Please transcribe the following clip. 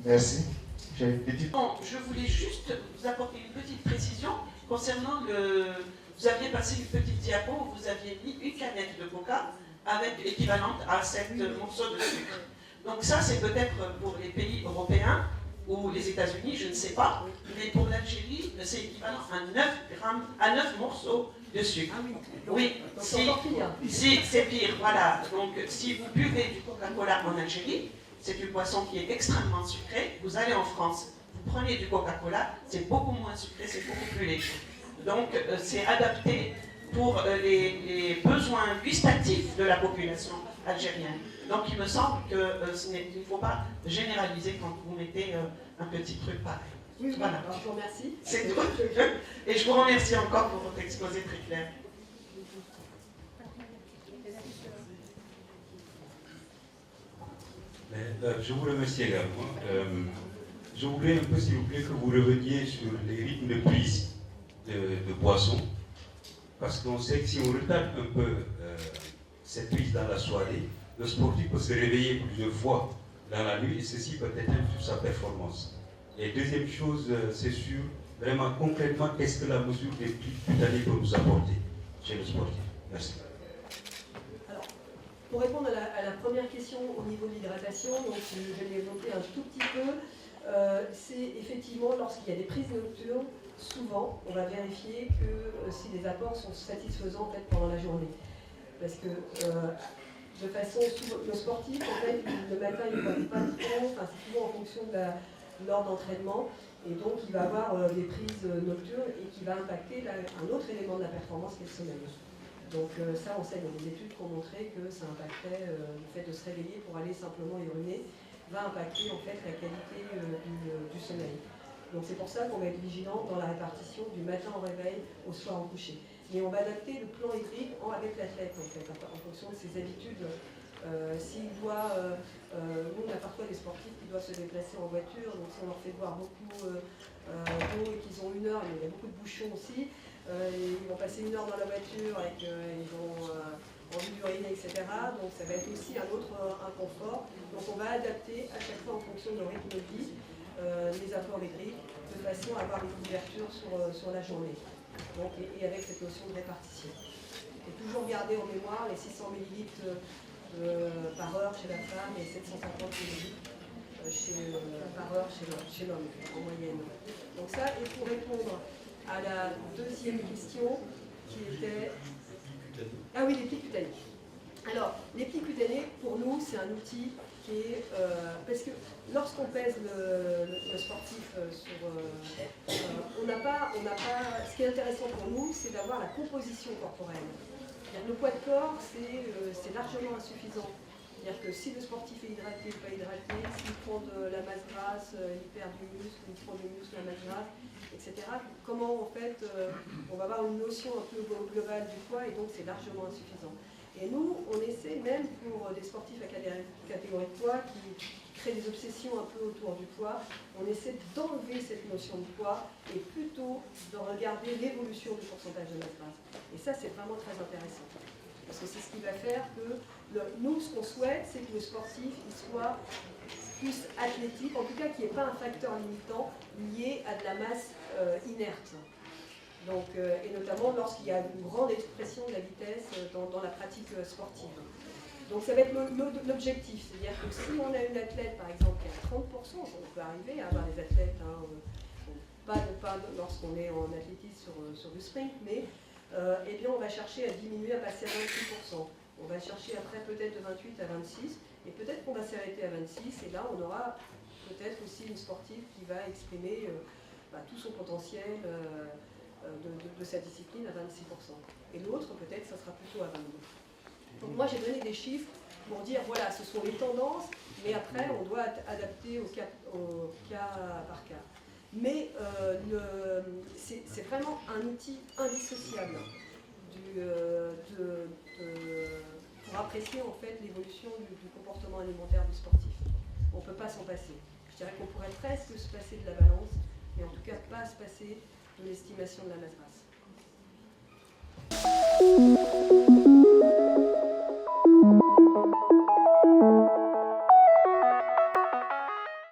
Merci. Bon, je voulais juste vous apporter une petite précision concernant le... Vous aviez passé une petite diapo où vous aviez mis une canette de coca avec équivalente à 7 morceaux de sucre. Donc ça, c'est peut-être pour les pays européens ou les États-Unis, je ne sais pas, mais pour l'Algérie, c'est équivalent à 9 morceaux de sucre. Oui, si c'est pire, voilà. Donc si vous buvez du Coca-Cola en Algérie, c'est une boisson qui est extrêmement sucrée. Vous allez en France, vous prenez du Coca-Cola, c'est beaucoup moins sucré, c'est beaucoup plus léger. Donc c'est adapté pour les besoins gustatifs de la population algérienne. Donc il me semble qu'il ne faut pas généraliser quand vous mettez un petit truc pareil. Oui, voilà. Alors, je vous remercie. C'est tout. Et je vous remercie encore pour votre exposé très clair. Je vous remercie également. Je voudrais un peu, s'il vous plaît, que vous reveniez sur les rythmes de prise de boissons. Parce qu'on sait que si on retarde un peu cette prise dans la soirée, le sportif peut se réveiller plusieurs fois dans la nuit et ceci peut être sur sa performance. Et deuxième chose, c'est sur vraiment concrètement qu'est-ce que la mesure des prix cutanées peut nous apporter chez le sportif. Merci. Alors, pour répondre à la première question au niveau de l'hydratation, donc je l'ai évoqué un tout petit peu, c'est effectivement lorsqu'il y a des prises nocturnes, souvent on va vérifier que si les apports sont satisfaisants en fait, pendant la journée. Parce que de façon, le sportif, en fait, le matin il ne voit pas trop, enfin, c'est souvent en fonction de l'heure d'entraînement, et donc il va avoir des prises nocturnes et qui va impacter un autre élément de la performance qui est le sommeil. Donc ça, on sait, il y a des études qui ont montré que ça impactait le fait de se réveiller pour aller simplement uriner, va impacter en fait la qualité du sommeil. Donc c'est pour ça qu'on va être vigilant dans la répartition du matin au réveil au soir au coucher. Mais on va adapter le plan hydrique avec l'athlète en fait, en fonction de ses habitudes. S'il doit, nous on a parfois des sportifs qui doivent se déplacer en voiture, donc si on leur fait boire beaucoup d'eau et qu'ils ont 1 heure, il y a beaucoup de bouchons aussi, ils vont passer 1 heure dans la voiture et qu'ils ont envie d'uriner, etc. Donc ça va être aussi un autre inconfort. Donc on va adapter à chaque fois en fonction de leur rythme de vie les apports hydriques de façon à avoir une couverture sur la journée. Donc, et avec cette notion de répartition. Et toujours garder en mémoire les 600 ml par heure chez la femme et 750 ml par heure chez l'homme, en moyenne. Donc ça, et pour répondre à la deuxième question, qui était... Ah oui, les plis cutanés. Alors, les plis cutanés, pour nous, c'est un outil qui est... parce que lorsqu'on pèse le sportif on n'a pas... Ce qui est intéressant pour nous, c'est d'avoir la composition corporelle. Le poids de corps, c'est largement insuffisant. C'est-à-dire que si le sportif est hydraté ou pas hydraté, s'il prend de la masse grasse, il perd du muscle, il prend du muscle, la masse grasse, etc. Comment en fait on va avoir une notion un peu globale du poids et donc c'est largement insuffisant. Et nous, on essaie même pour des sportifs à catégorie de poids qui créent des obsessions un peu autour du poids, on essaie d'enlever cette notion de poids et plutôt de regarder l'évolution du pourcentage de masse grasse. Et ça, c'est vraiment très intéressant. Parce que c'est ce qui va faire que, nous, ce qu'on souhaite, c'est que le sportif il soit plus athlétique, en tout cas qu'il n'y ait pas un facteur limitant lié à de la masse inerte. Donc, et notamment lorsqu'il y a une grande expression de la vitesse dans la pratique sportive. Donc ça va être l'objectif, c'est-à-dire que si on a une athlète par exemple qui a 30%, on peut arriver à avoir des athlètes pas lorsqu'on est en athlétisme sur du sprint, mais eh bien on va chercher à diminuer, à passer à 28%. On va chercher après peut-être de 28 à 26, et peut-être qu'on va s'arrêter à 26, et là on aura peut-être aussi une sportive qui va exprimer tout son potentiel de sa discipline à 26%. Et l'autre, peut-être, ça sera plutôt à 22%. Donc moi j'ai donné des chiffres pour dire, voilà, ce sont les tendances, mais après on doit adapter au cas par cas. Mais c'est vraiment un outil indissociable pour apprécier en fait l'évolution du comportement alimentaire du sportif. On ne peut pas s'en passer. Je dirais qu'on pourrait presque se passer de la balance, mais en tout cas pas se passer de l'estimation de la masse grasse.